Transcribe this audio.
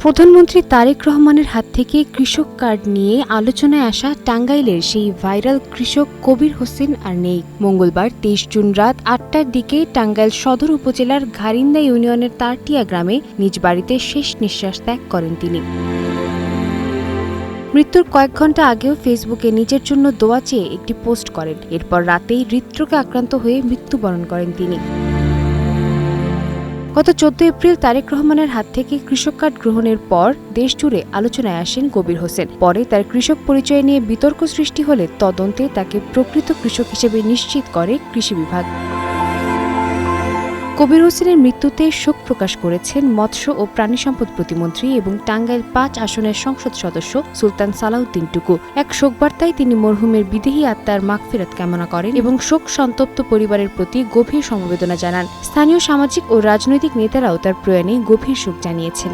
প্রধানমন্ত্রী তারেক রহমানের হাত থেকে কৃষক কার্ড নিয়ে আলোচনায় আসা টাঙ্গাইলের সেই ভাইরাল কৃষক কবির হোসেন আর নেই। মঙ্গলবার ২৩ জুন রাত ৮টার দিকে টাঙ্গাইল সদর উপজেলার ঘারিন্দা ইউনিয়নের তারটিয়া গ্রামে নিজ বাড়িতে শেষ নিঃশ্বাস ত্যাগ করেন তিনি। মৃত্যুর কয়েক ঘণ্টা আগেও ফেসবুকে নিজের জন্য দোয়া চেয়ে একটি পোস্ট করেন। এরপর রাতেই হৃদরোগে আক্রান্ত হয়ে মৃত্যুবরণ করেন তিনি। গত ১৪ এপ্রিল তারেক রহমানের হাত থেকে কৃষক কার্ড গ্রহণের পর দেশজুড়ে আলোচনায় আসেন কবির হোসেন। পরে তার কৃষক পরিচয় নিয়ে বিতর্ক সৃষ্টি হলে তদন্তে তাকে প্রকৃত কৃষক হিসেবে নিশ্চিত করে কৃষি বিভাগ। কবির হোসেনের মৃত্যুতে শোক প্রকাশ করেছেন মৎস্য ও প্রাণী সম্পদ প্রতিমন্ত্রী এবং টাঙ্গাইল ৫ আসনের সংসদ সদস্য সুলতান সালাউদ্দিন টুকু। এক শোকবার্তায় তিনি মরহুমের বিদেহী আত্মার মাগফিরাত কামনা করেন এবং শোক সন্তপ্ত পরিবারের প্রতি গভীর সমবেদনা জানান। স্থানীয় সামাজিক ও রাজনৈতিক নেতারাও তার প্রয়াণে গভীর শোক জানিয়েছেন।